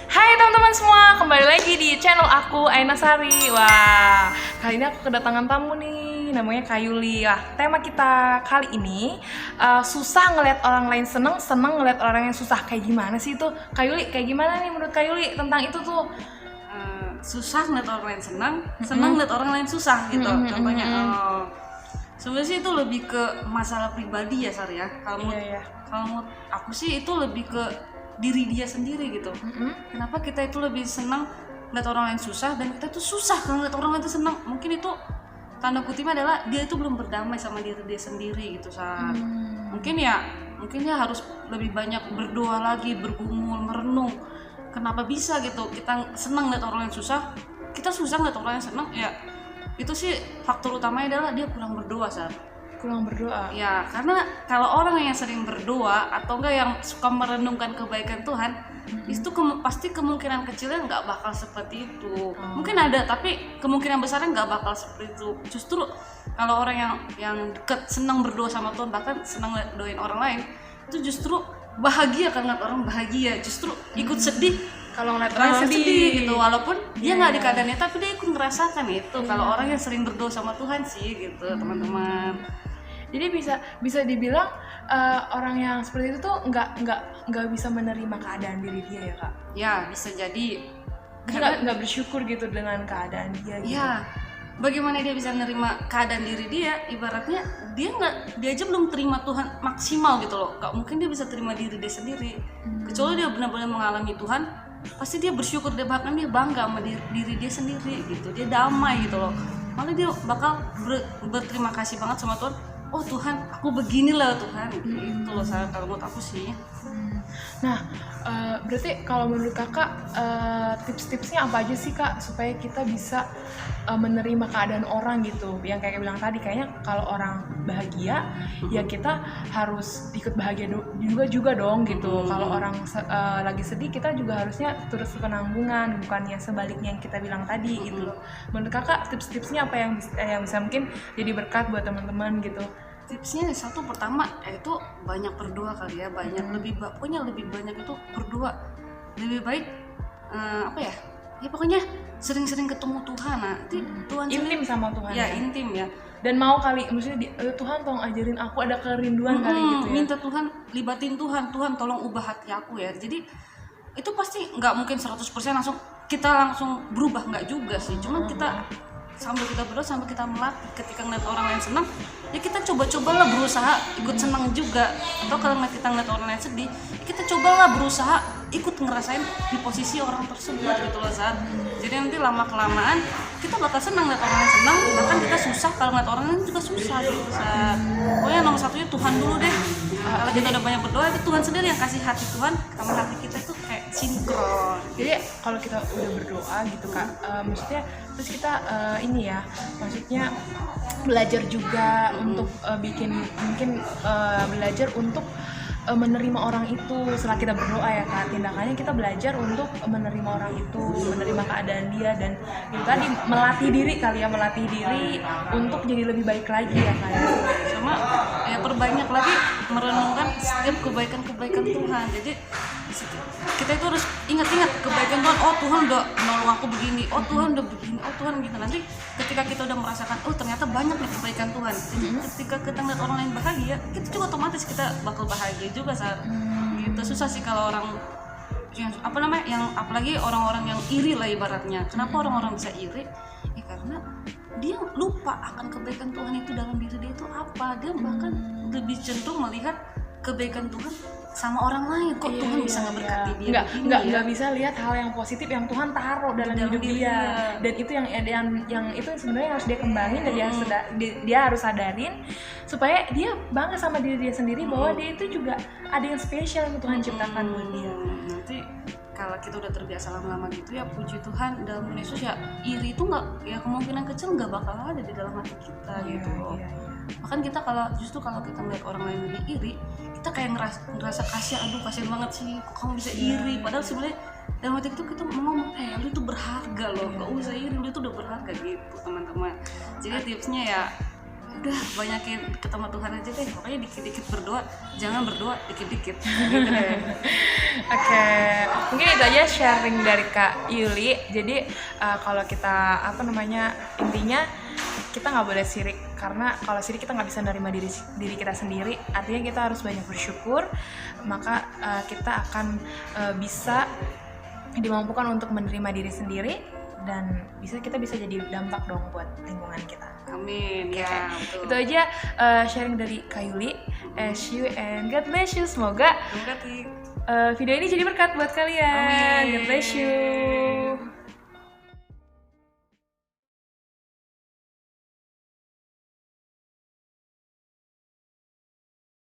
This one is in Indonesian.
Hai teman-teman semua, kembali lagi di channel aku Aina Sari. Wah, kali ini aku kedatangan tamu nih, namanya Kak Yuli. Wah, tema kita kali ini susah ngeliat orang lain seneng, seneng ngeliat orang yang susah. Kayak gimana sih itu? Kak Yuli, kayak gimana nih menurut Kak Yuli tentang itu tuh? Susah ngeliat orang lain senang, senang ngeliat orang lain susah gitu. Contohnya, sebenarnya sih itu lebih ke masalah pribadi ya Sar ya. Kalau menurut aku sih itu lebih ke diri dia sendiri gitu. Kenapa kita itu lebih senang ngeliat orang lain susah dan kita tuh susah kalau ngeliat orang lain tuh senang? Mungkin itu tanda kutipnya adalah dia itu belum berdamai sama diri dia sendiri gitu Sar. Mungkin dia harus lebih banyak berdoa lagi, bergumul, merenung. Kenapa bisa gitu kita senang lihat orang yang susah, kita susah lihat orang yang senang? Ya itu sih faktor utamanya adalah dia kurang berdoa Sar. Kurang berdoa. Ya karena kalau orang yang sering berdoa atau enggak yang suka merenungkan kebaikan Tuhan, itu pasti kemungkinan kecilnya nggak bakal seperti itu. Mungkin ada tapi kemungkinan besarnya nggak bakal seperti itu. Justru kalau orang yang deket senang berdoa sama Tuhan, bahkan senang doain orang lain, itu justru bahagia karena orang bahagia, justru ikut sedih Kalau ngeliat orang sedih gitu, walaupun dia nggak di keadaannya tapi dia ikut merasakan itu. Kalau orang yang sering berdoa sama Tuhan sih gitu teman-teman. Jadi bisa dibilang orang yang seperti itu tuh nggak bisa menerima keadaan diri dia ya Kak? Ya bisa jadi. Dia nggak bersyukur gitu dengan keadaan dia gitu. Ya, bagaimana dia bisa nerima keadaan diri dia? Ibaratnya dia aja belum terima Tuhan maksimal gitu loh. Gak mungkin dia bisa terima diri dia sendiri. Kecuali dia benar-benar mengalami Tuhan, pasti dia bersyukur, bahkan dia bangga sama diri dia sendiri gitu. Dia damai gitu loh. Malah dia bakal berterima kasih banget sama Tuhan. Oh Tuhan, aku beginilah Tuhan. Gitu loh saya kalau menurut aku sih. Nah, berarti kalau menurut kakak tips-tipsnya apa aja sih Kak supaya kita bisa menerima keadaan orang gitu? Yang kayak bilang tadi, kayaknya kalau orang bahagia ya kita harus ikut bahagia juga dong gitu. Kalau orang lagi sedih, kita juga harusnya turut penanggungan, bukannya sebaliknya yang kita bilang tadi gitu. Menurut kakak tips-tipsnya apa yang bisa mungkin jadi berkat buat teman-teman gitu? Tipsnya satu pertama yaitu banyak berdoa kali ya, pokoknya lebih banyak itu berdoa. Lebih baik pokoknya sering-sering ketemu Tuhan. Nanti Tuhan intim sama Tuhan ya, intim ya. Dan mau kali maksudnya Tuhan tolong ajarin aku, ada kerinduan kali gitu ya. Minta Tuhan, libatin Tuhan tolong ubah hati aku ya. Jadi itu pasti nggak mungkin 100% kita langsung berubah, nggak juga sih. Cuman kita sambil kita berdoa, sambil kita melatih, ketika ngeliat orang lain senang ya kita cobalah berusaha ikut senang juga. Atau kalau kita ngeliat orang lain sedih, kita cobalah berusaha ikut ngerasain di posisi orang tersebut gitu loh Zat. Jadi nanti lama kelamaan kita bakal senang ngeliat orang lain senang, bahkan kita susah kalau ngeliat orang lain juga susah gitu Zat. Pokoknya nomor satunya Tuhan dulu deh. Kalau kita udah banyak berdoa, itu Tuhan sendiri yang kasih hati Tuhan sama hati kita itu kayak sinkron. Jadi kalau kita udah berdoa gitu Kak, maksudnya terus kita maksudnya belajar juga untuk belajar untuk menerima orang itu. Setelah kita berdoa ya Kak, tindakannya kita belajar untuk menerima orang itu, menerima keadaan dia, dan itu tadi melatih diri untuk jadi lebih baik lagi ya Kak. Sama ya perbanyak lagi merenungkan setiap kebaikan Tuhan. Jadi kita itu harus ingat kebaikan Tuhan. Oh Tuhan udah menolong aku begini, oh Tuhan udah begini, oh Tuhan gitu. Nanti ketika kita udah merasakan, oh ternyata banyak nih kebaikan Tuhan. Jadi ketika kita ngeliat orang lain bahagia, kita juga otomatis kita bakal bahagia juga saat gitu. Susah sih kalau orang yang apalagi orang-orang yang iri lah ibaratnya. Kenapa orang-orang bisa iri? Ya karena dia lupa akan kebaikan Tuhan itu dalam diri dia itu apa. Dia bahkan lebih cenderung melihat kebaikan Tuhan sama orang lain. Kok Tuhan bisa ngeberkati dia? Nggak bisa lihat hal yang positif yang Tuhan taruh dalam hidup dia. Dan itu yang itu sebenarnya harus dia kembangin, dan dia harus sadarin supaya dia bangga sama diri dia sendiri bahwa dia itu juga ada yang spesial yang Tuhan ciptakan buat dia. Nanti kalau kita udah terbiasa lama-lama gitu ya, puji Tuhan dalam Yesus ya, iri itu kemungkinan kecil nggak bakal ada di dalam hati kita gitu loh. Bahkan kita kalau kita melihat orang lain lebih iri, kita kayak ngerasa kasihan banget sih, kok kamu bisa iri, padahal sebenarnya dalam hati kita ngomong, lu itu berharga loh, gak usah iri, lu itu udah berharga gitu teman-teman. Jadi tipsnya ya udah banyakin ketemu Tuhan aja deh, pokoknya dikit-dikit berdoa, jangan berdoa dikit-dikit gitu deh. Oke, mungkin itu aja sharing dari Kak Yuli. Jadi kalau kita intinya kita nggak boleh sirik, karena kalau sirik kita nggak bisa nerima diri kita sendiri. Artinya kita harus banyak bersyukur, maka kita akan bisa dimampukan untuk menerima diri sendiri, dan kita bisa jadi dampak dong buat lingkungan kita. Amin. Ya, betul. Itu aja sharing dari Kak Yuli. As you and God bless you. Semoga Terima kasih. video ini jadi berkat buat kalian. Amin. God bless you.